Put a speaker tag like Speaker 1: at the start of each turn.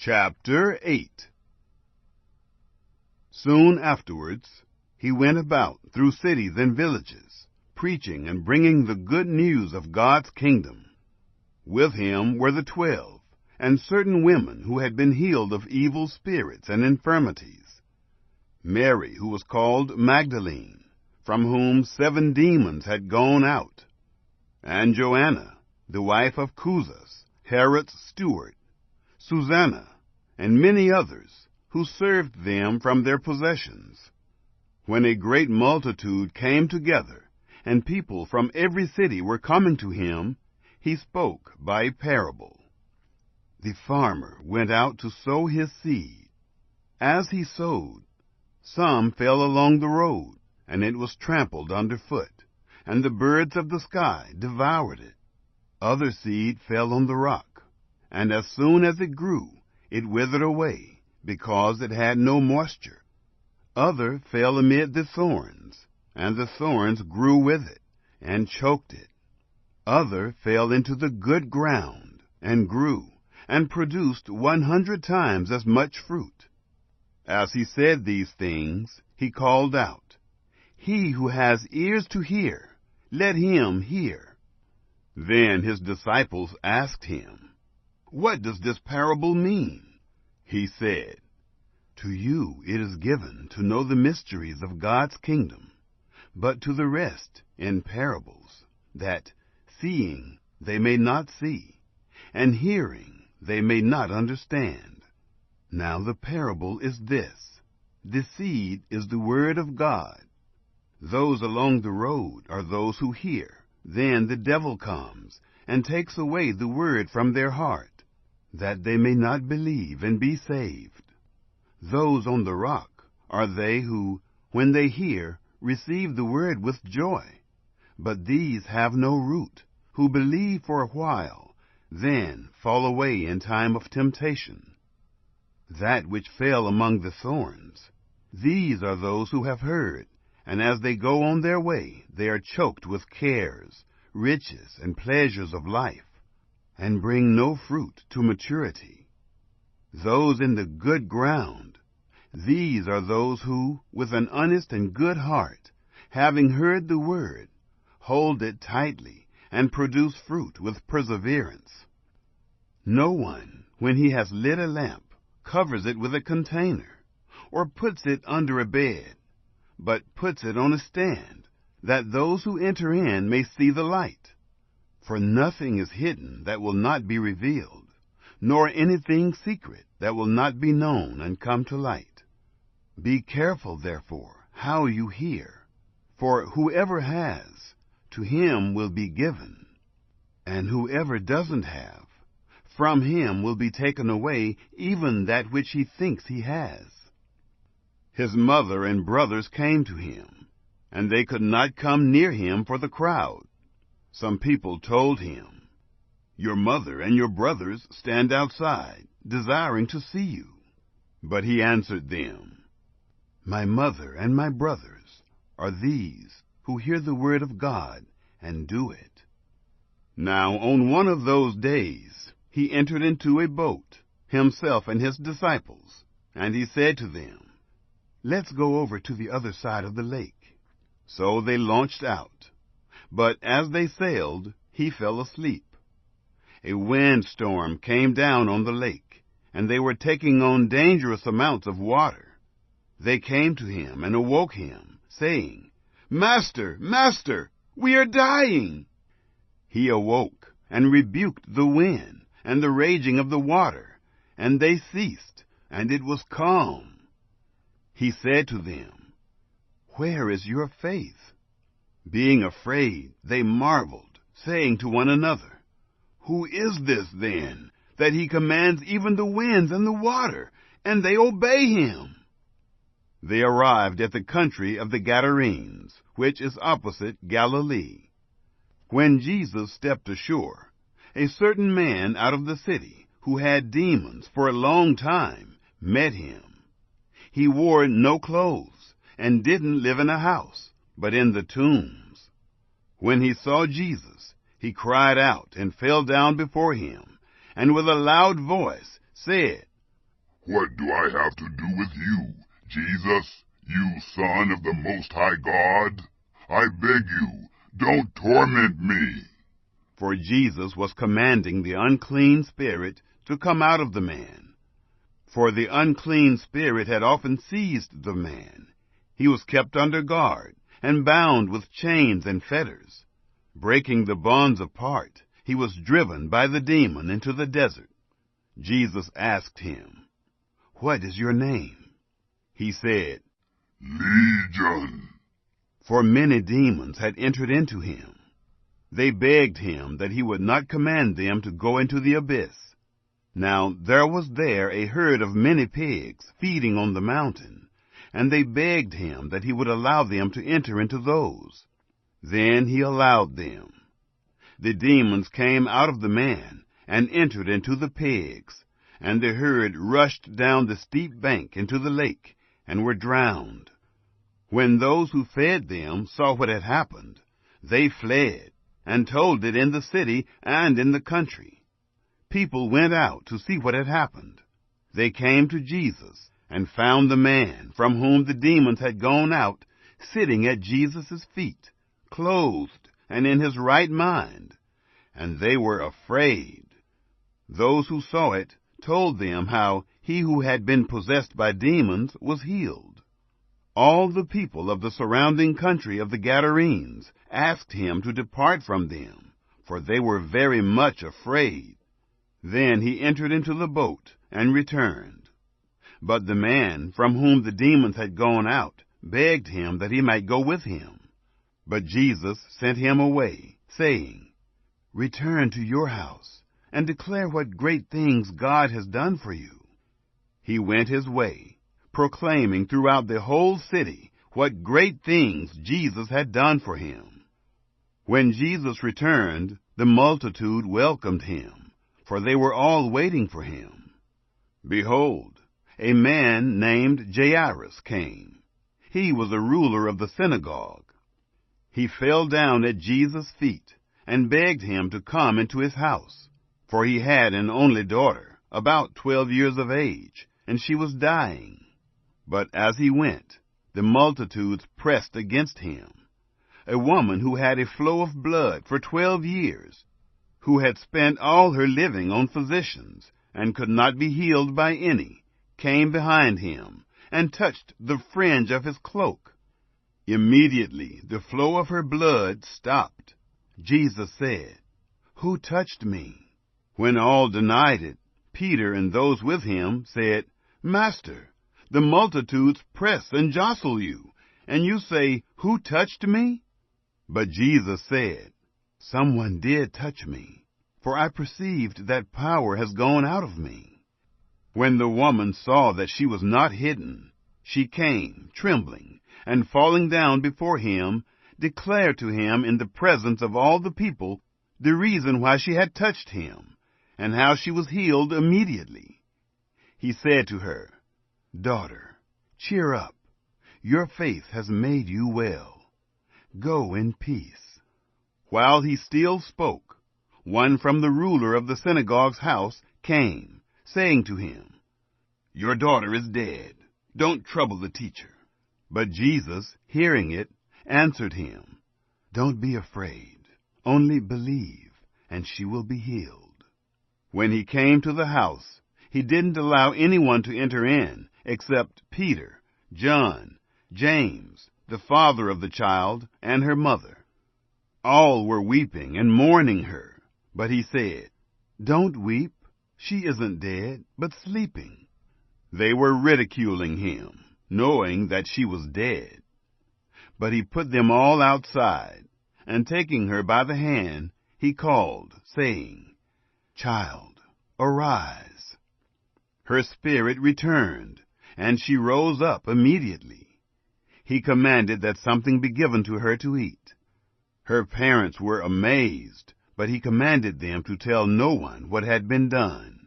Speaker 1: Chapter 8. Soon afterwards he went about through cities and villages, preaching and bringing the good news of God's kingdom. With him were the 12, and certain women who had been healed of evil spirits and infirmities. Mary, who was called Magdalene, from whom 7 demons had gone out, and Joanna, the wife of Chuza, Herod's steward, Susanna, and many others, who served them from their possessions. When a great multitude came together, and people from every city were coming to him, he spoke by a parable. The farmer went out to sow his seed. As he sowed, some fell along the road, and it was trampled underfoot, and the birds of the sky devoured it. Other seed fell on the rock, and as soon as it grew, it withered away, because it had no moisture. Other fell amid the thorns, and the thorns grew with it, and choked it. Other fell into the good ground, and grew, and produced 100 times as much fruit. As he said these things, he called out, "He who has ears to hear, let him hear." Then his disciples asked him, "What does this parable mean?" He said, "To you it is given to know the mysteries of God's kingdom, but to the rest in parables, that, seeing, they may not see, and hearing, they may not understand. Now the parable is this: the seed is the word of God. Those along the road are those who hear. Then the devil comes and takes away the word from their heart, that they may not believe and be saved. Those on the rock are they who, when they hear, receive the word with joy. But these have no root, who believe for a while, then fall away in time of temptation. That which fell among the thorns, these are those who have heard, and as they go on their way, they are choked with cares, riches, and pleasures of life, and bring no fruit to maturity. Those in the good ground, these are those who, with an honest and good heart, having heard the word, hold it tightly, and produce fruit with perseverance. No one, when he has lit a lamp, covers it with a container, or puts it under a bed, but puts it on a stand, that those who enter in may see the light. For nothing is hidden that will not be revealed, nor anything secret that will not be known and come to light. Be careful, therefore, how you hear, for whoever has, to him will be given, and whoever doesn't have, from him will be taken away even that which he thinks he has." His mother and brothers came to him, and they could not come near him for the crowd. Some people told him, "Your mother and your brothers stand outside, desiring to see you." But he answered them, "My mother and my brothers are these who hear the word of God and do it." Now on one of those days he entered into a boat, himself and his disciples, and he said to them, "Let's go over to the other side of the lake." So they launched out. But as they sailed, he fell asleep. A windstorm came down on the lake, and they were taking on dangerous amounts of water. They came to him and awoke him, saying, "Master, Master, we are dying." He awoke and rebuked the wind and the raging of the water, and they ceased, and it was calm. He said to them, "Where is your faith?" Being afraid, they marveled, saying to one another, "Who is this, then, that he commands even the winds and the water, and they obey him?" They arrived at the country of the Gadarenes, which is opposite Galilee. When Jesus stepped ashore, a certain man out of the city, who had demons for a long time, met him. He wore no clothes, and didn't live in a house, but in the tombs. When he saw Jesus, he cried out and fell down before him, and with a loud voice said,
Speaker 2: What do I have to do with you, Jesus, you Son of the Most High God? I beg you, don't torment me."
Speaker 1: For Jesus was commanding the unclean spirit to come out of the man. For the unclean spirit had often seized the man. He was kept under guard and bound with chains and fetters. Breaking the bonds apart, he was driven by the demon into the desert. Jesus asked him, "What is your name?" He said,
Speaker 2: "Legion."
Speaker 1: For many demons had entered into him. They begged him that he would not command them to go into the abyss. Now there was there a herd of many pigs feeding on the mountain, and they begged him that he would allow them to enter into those. Then he allowed them. The demons came out of the man and entered into the pigs, and the herd rushed down the steep bank into the lake and were drowned. When those who fed them saw what had happened, they fled and told it in the city and in the country. People went out to see what had happened. They came to Jesus and found the man from whom the demons had gone out sitting at Jesus' feet, clothed and in his right mind, and they were afraid. Those who saw it told them how he who had been possessed by demons was healed. All the people of the surrounding country of the Gadarenes asked him to depart from them, for they were very much afraid. Then he entered into the boat and returned. But the man from whom the demons had gone out begged him that he might go with him. But Jesus sent him away, saying, "Return to your house and declare what great things God has done for you." He went his way, proclaiming throughout the whole city what great things Jesus had done for him. When Jesus returned, the multitude welcomed him, for they were all waiting for him. Behold, a man named Jairus came. He was a ruler of the synagogue. He fell down at Jesus' feet and begged him to come into his house, for he had an only daughter, about 12 years of age, and she was dying. But as he went, the multitudes pressed against him. A woman who had a flow of blood for 12 years, who had spent all her living on physicians and could not be healed by any, came behind him and touched the fringe of his cloak. Immediately the flow of her blood stopped. Jesus said, "Who touched me?" When all denied it, Peter and those with him said, "Master, the multitudes press and jostle you, and you say, 'Who touched me?'" But Jesus said, "Someone did touch me, for I perceived that power has gone out of me." When the woman saw that she was not hidden, she came, trembling, and falling down before him, declared to him in the presence of all the people the reason why she had touched him, and how she was healed immediately. He said to her, "Daughter, cheer up. Your faith has made you well. Go in peace." While he still spoke, one from the ruler of the synagogue's house came, saying to him, "Your daughter is dead. Don't trouble the teacher." But Jesus, hearing it, answered him, "Don't be afraid. Only believe, and she will be healed." When he came to the house, he didn't allow anyone to enter in except Peter, John, James, the father of the child, and her mother. All were weeping and mourning her, but he said, "Don't weep. She isn't dead, but sleeping." They were ridiculing him, knowing that she was dead. But he put them all outside, and taking her by the hand, he called, saying, "Child, arise." Her spirit returned, and she rose up immediately. He commanded that something be given to her to eat. Her parents were amazed, but he commanded them to tell no one what had been done.